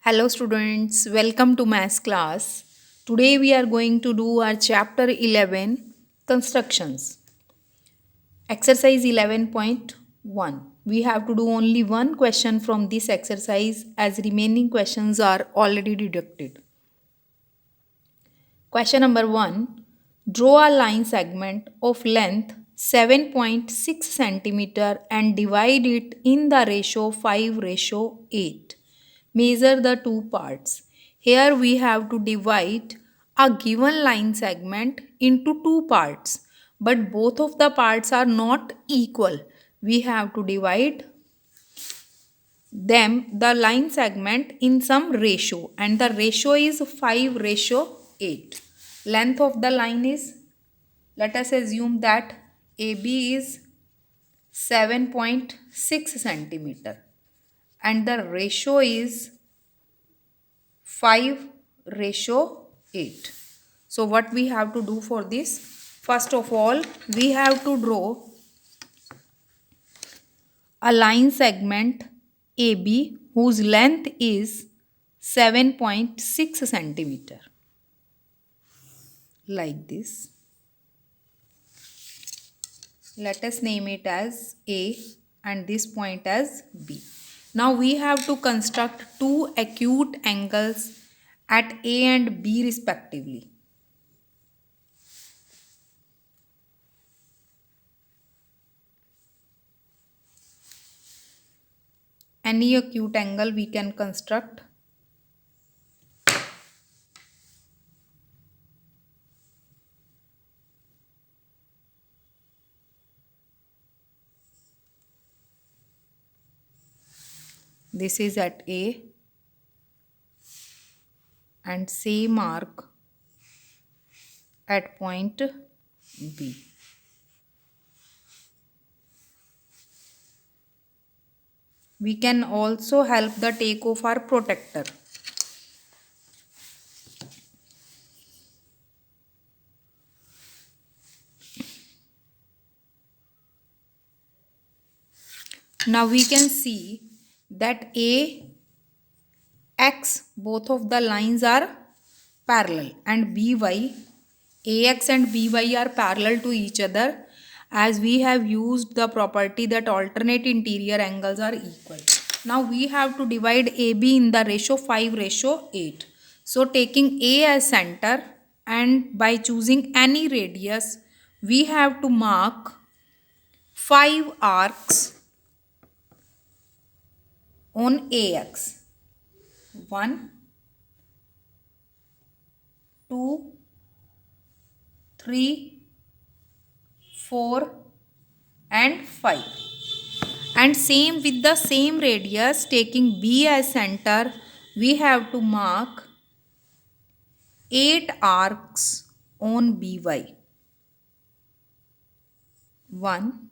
Hello students, welcome to math class. Today we are going to do our chapter 11 constructions. Exercise 11.1. We have to do only one question from this exercise as remaining questions are already deducted. Question number 1. Draw a line segment of length 7.6 centimeter and divide it in the ratio 5:8. Measure the two parts. Here we have to divide a given line segment into two parts, but both of the parts are not equal. We have to divide them, the line segment, in some ratio, and the ratio is 5:8. Length of the line is, let us assume that AB is 7.6 centimeter and the ratio is 5:8. So what we have to do for this? First of all, we have to draw a line segment AB whose length is 7.6 centimeter. Like this. Let us name it as A and this point as B. Now we have to construct two acute angles at A and B respectively. Any acute angle we can construct. This is at A and same arc at point B. We can also help the take of our protractor. Now we can see that AX, both of the lines are parallel, and BY, AX and BY are parallel to each other, as we have used the property that alternate interior angles are equal. Now we have to divide AB in the ratio 5:8. So taking A as center and by choosing any radius, we have to mark 5 arcs on AX. 1, 2, 3, 4 and 5. And same with the same radius, taking B as center, we have to mark 8 arcs on BY. 1,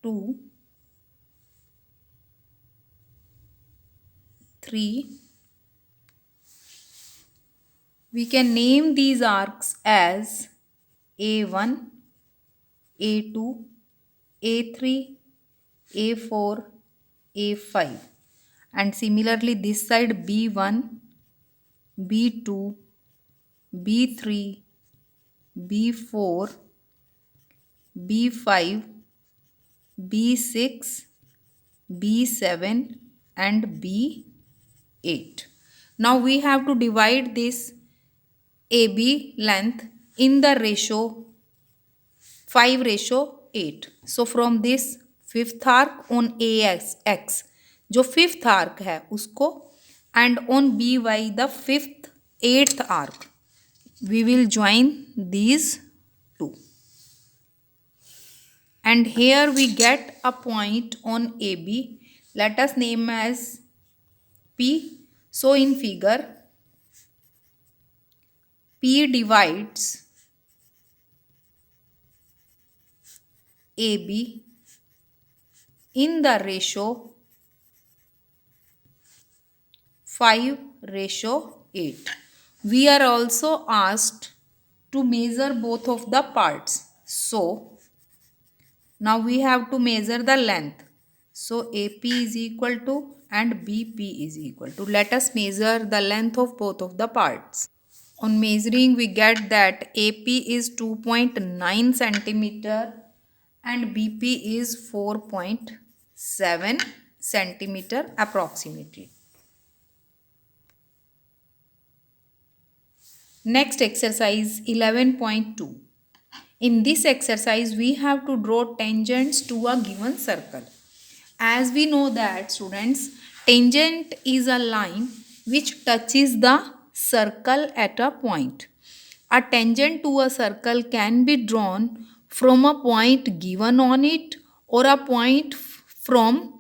2, 3. We can name these arcs as A1, A2, A3, A4, A5. And similarly this side B1, B2, B3, B4, B5, B6, B7 and B8. Now we have to divide this AB length in the ratio 5:8. So from this fifth arc on AX, जो fifth arc है उसको, and on BY the eighth arc, we will join these two. And here we get a point on AB. Let us name as P. So in figure, P divides AB in the ratio 5:8. We are also asked to measure both of the parts. So now we have to measure the length. So AP is equal to and BP is equal to. Let us measure the length of both of the parts. On measuring we get that AP is 2.9 centimeter and BP is 4.7 centimeter approximately. Next exercise 11.2. In this exercise we have to draw tangents to a given circle. As we know that students, tangent is a line which touches the circle at a point. A tangent to a circle can be drawn from a point given on it or a point from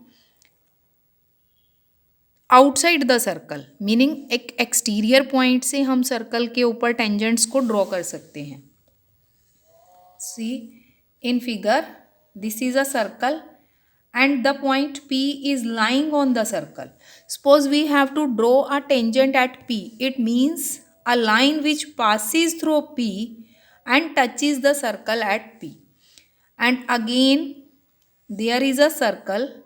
outside the circle, meaning एक exterior point से हम circle के ऊपर tangents को draw कर सकते हैं. See in figure this is a circle and the point P is lying on the circle. Suppose we have to draw a tangent at P. It means a line which passes through P and touches the circle at P. And again there is a circle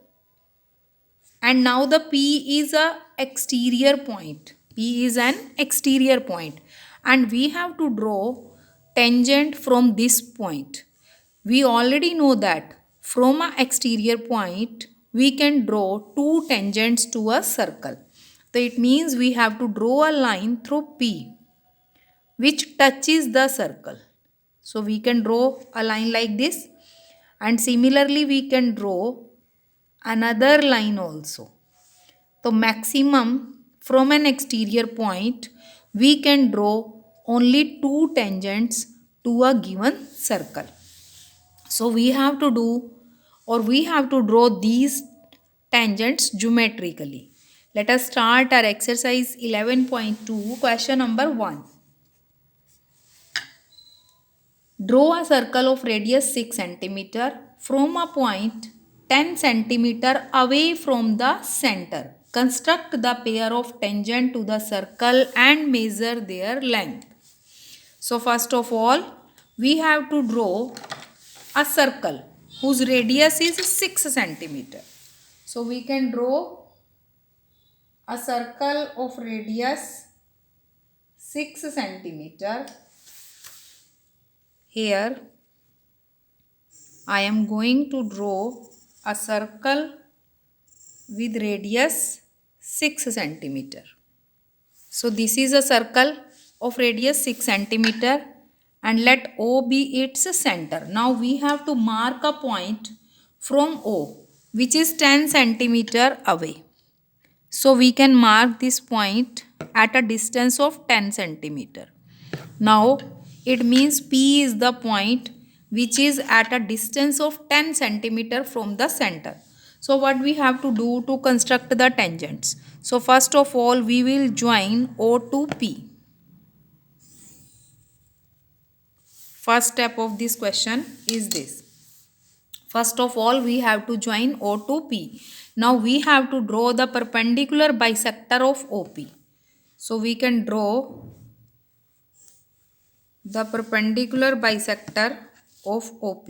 and now the P is a exterior point. P is an exterior point and we have to draw tangent from this point. We already know that from an exterior point we can draw two tangents to a circle. So it means we have to draw a line through P which touches the circle. So we can draw a line like this and similarly we can draw another line also. So maximum from an exterior point we can draw only two tangents to a given circle. So we have to do or we have to draw these tangents geometrically. Let us start our exercise 11.2. Question number 1. Draw a circle of radius 6 cm from a point 10 cm away from the center. Construct the pair of tangent to the circle and measure their length. So first of all, we have to draw a circle whose radius is 6 centimeter. So we can draw a circle of radius 6 centimeter. Here I am going to draw a circle with radius 6 centimeter. So this is a circle of radius 6 centimeter and let O be its center. Now we have to mark a point from O which is 10 centimeter away. So we can mark this point at a distance of 10 centimeter. Now it means P is the point which is at a distance of 10 centimeter from the center. So what we have to do to construct the tangents? So first of all we will join O to P. First step of this question is this. First of all we have to join O to P. Now we have to draw the perpendicular bisector of OP. So we can draw the perpendicular bisector of OP.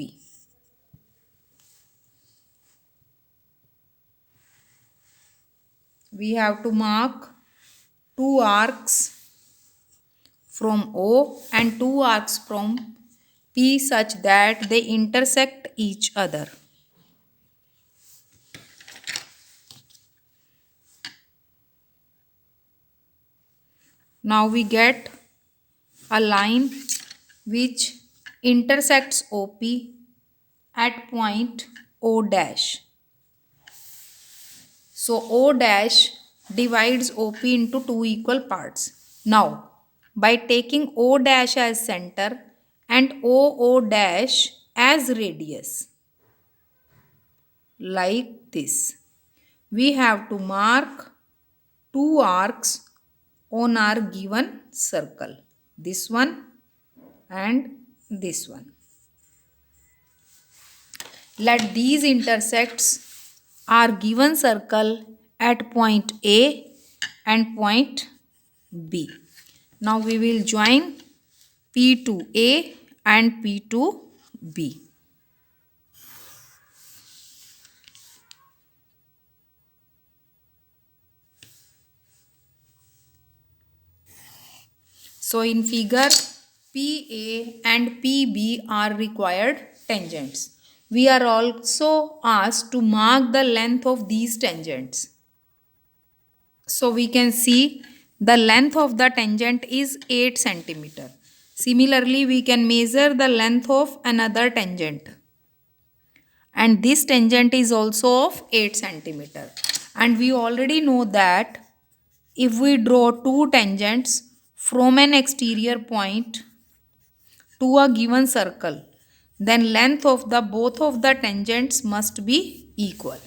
We have to mark two arcs from O and two arcs from P such that they intersect each other. Now we get a line which intersects OP at point O dash. So O dash divides OP into two equal parts. Now by taking O dash as center and OO dash as radius like this, we have to mark two arcs on our given circle, this one and this one. Let these intersects our given circle at point A and point B. Now we will join P to A and P to B. So in figure, PA and PB are required tangents. We are also asked to mark the length of these tangents. So we can see the length of the tangent is 8 centimeter. Similarly, we can measure the length of another tangent. And this tangent is also of 8 centimeter. And we already know that if we draw two tangents from an exterior point to a given circle, then length of the both of the tangents must be equal.